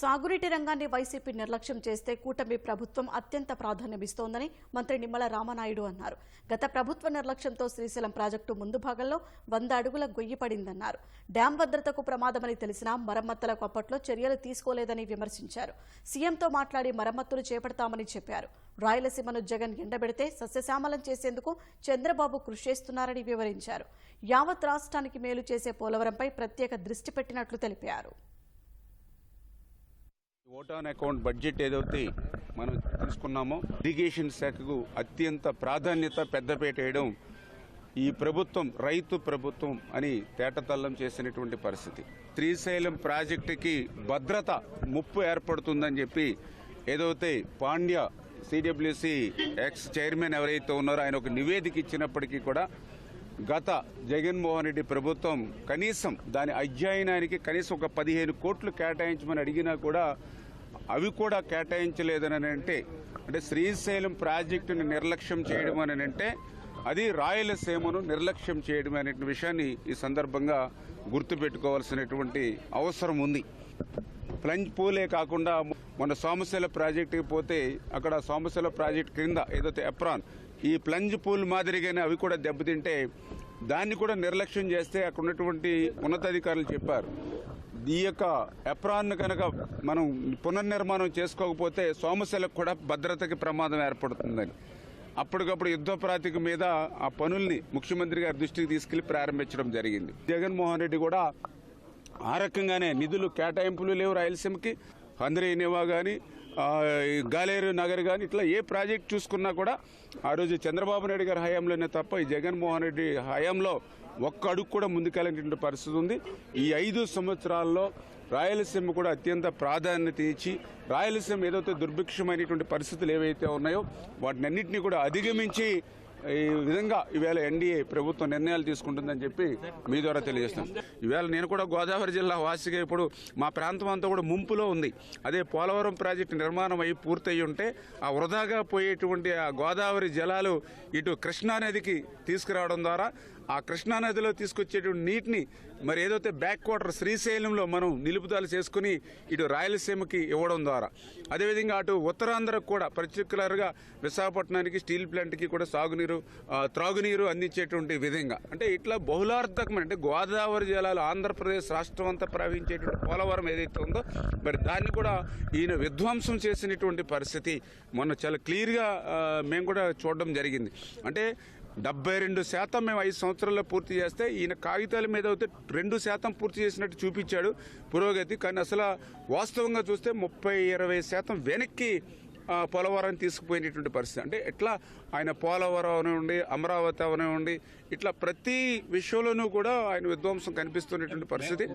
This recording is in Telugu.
సాగునీటి రంగాన్ని వైసీపీ నిర్లక్ష్యం చేస్తే కూటమి ప్రభుత్వం అత్యంత ప్రాధాన్యమిస్తోందని మంత్రి నిమ్మల రామనాయుడు అన్నారు. గత ప్రభుత్వ నిర్లక్ష్యంతో శ్రీశైలం ప్రాజెక్టు ముందు భాగంలో 100 అడుగుల గొయ్యి పడిందన్నారు. డ్యాం భద్రతకు ప్రమాదమని తెలిసినా మరమ్మతులకు అప్పట్లో చర్యలు తీసుకోలేదని విమర్శించారు. సీఎంతో మాట్లాడి మరమ్మతులు చేపడతామని చెప్పారు. రాయలసీమను జగన్ ఎండబెడితే సస్యశ్యామలం చేసేందుకు చంద్రబాబు కృషి చేస్తున్నారని వివరించారు. యావత్ రాష్ట్రానికి మేలు చేసే పోలవరంపై ప్రత్యేక దృష్టి పెట్టినట్లు తెలిపారు. ఓట్ ఆన్ అకౌంట్ బడ్జెట్ ఏదైతే మనం తీసుకున్నామో ఇరిగేషన్ శాఖకు అత్యంత ప్రాధాన్యత పెద్దపీట వేయడం ఈ ప్రభుత్వం రైతు ప్రభుత్వం అని తేటతల్లం చేసినటువంటి పరిస్థితి. శ్రీశైలం ప్రాజెక్టుకి భద్రత ముప్పు ఏర్పడుతుందని చెప్పి ఏదైతే పాండ్య సిడబ్ల్యూసి ఎక్స్ చైర్మన్ ఎవరైతే ఉన్నారో ఆయన ఒక నివేదిక ఇచ్చినప్పటికీ కూడా గత జగన్మోహన్ రెడ్డి ప్రభుత్వం కనీసం దాని అధ్యయనానికి కనీసం ఒక 15 కోట్లు కేటాయించమని అడిగినా కూడా అవి కూడా కేటాయించలేదని అంటే శ్రీశైలం ప్రాజెక్టును నిర్లక్ష్యం చేయడం అని అంటే అది రాయలసీమను నిర్లక్ష్యం చేయడం అనే విషయాన్ని ఈ సందర్భంగా గుర్తుపెట్టుకోవాల్సినటువంటి అవసరం ఉంది. ప్లంజ్ పూలే కాకుండా మన సోమశిల ప్రాజెక్టుకి పోతే అక్కడ సోమశిల ప్రాజెక్టు క్రింద ఏదైతే ఎప్రాన్ ఈ ప్లంజ్ పూల్ మాదిరిగానే అవి కూడా దెబ్బతింటే దాన్ని కూడా నిర్లక్ష్యం చేస్తే అక్కడ ఉన్నటువంటి ఉన్నతాధికారులు చెప్పారు, ఈ యొక్క ఎప్రాన్ కనుక మనం పునర్నిర్మాణం చేసుకోకపోతే సోమశిలకు కూడా భద్రతకి ప్రమాదం ఏర్పడుతుందని అప్పటికప్పుడు యుద్ధ ప్రాతిక మీద ఆ పనుల్ని ముఖ్యమంత్రి గారి దృష్టికి తీసుకెళ్లి ప్రారంభించడం జరిగింది. జగన్మోహన్ రెడ్డి కూడా ఆ రకంగానే నిధులు కేటాయింపులు లేవు రాయలసీమకి. హంద్రీనివా కానీ గాలేరు నగర్ కానీ ఇట్లా ఏ ప్రాజెక్ట్ చూసుకున్నా కూడా ఆ రోజు చంద్రబాబు నాయుడు గారి హయాంలోనే తప్ప ఈ జగన్మోహన్ రెడ్డి హయాంలో ఒక్క అడుగు కూడా ముందుకెళ్ళినటువంటి పరిస్థితి ఉంది. ఈ 5 సంవత్సరాల్లో రాయలసీమ కూడా అత్యంత ప్రాధాన్యత ఇచ్చి రాయలసీమ ఏదైతే దుర్భిక్షమైనటువంటి పరిస్థితులు ఏవైతే ఉన్నాయో వాటిని అన్నింటినీ కూడా అధిగమించి ఈ విధంగా ఈవేళ ఎన్డీఏ ప్రభుత్వం నిర్ణయాలు తీసుకుంటుందని చెప్పి మీ ద్వారా తెలియజేస్తాం. ఈవేళ నేను కూడా గోదావరి జిల్లా వాసిగా ఇప్పుడు మా ప్రాంతం అంతా కూడా ముంపులో ఉంది. అదే పోలవరం ప్రాజెక్టు నిర్మాణం అయి పూర్తయి ఉంటే ఆ వృధాగా పోయేటువంటి ఆ గోదావరి జలాలు ఇటు కృష్ణానదికి తీసుకురావడం ద్వారా ఆ కృష్ణానదిలో తీసుకొచ్చేటువంటి నీటిని మరి ఏదైతే బ్యాక్ వాటర్ శ్రీశైలంలో మనం నిలుపుదల చేసుకుని ఇటు రాయలసీమకి ఇవ్వడం ద్వారా అదేవిధంగా అటు ఉత్తరాంధ్రకు కూడా పర్టికులర్గా విశాఖపట్నానికి స్టీల్ ప్లాంట్కి కూడా సాగునీరు త్రాగునీరు అందించేటువంటి విధంగా అంటే ఇట్లా బహుళార్థకమైన అంటే గోదావరి జలాలు ఆంధ్రప్రదేశ్ రాష్ట్రం అంతా ప్రవహించేటువంటి పోలవరం ఏదైతే ఉందో మరి దాన్ని కూడా ఈయన విధ్వంసం చేసినటువంటి పరిస్థితి మొన్న చాలా క్లియర్గా మేము కూడా చూడడం జరిగింది. అంటే 72% మేము 5 సంవత్సరాల్లో పూర్తి చేస్తే ఈయన కాగితాల మీద అయితే 2% పూర్తి చేసినట్టు చూపించాడు పురోగతి. కానీ అసలు వాస్తవంగా చూస్తే 30-20% వెనక్కి పోలవరం తీసుకుపోయినటువంటి పరిస్థితి. అంటే ఎట్లా ఆయన పోలవరం అవనివ్వండి అమరావతి అవనివ్వండి ఇట్లా ప్రతి విషయంలోనూ కూడా ఆయన విధ్వంసం కనిపిస్తున్నటువంటి పరిస్థితి.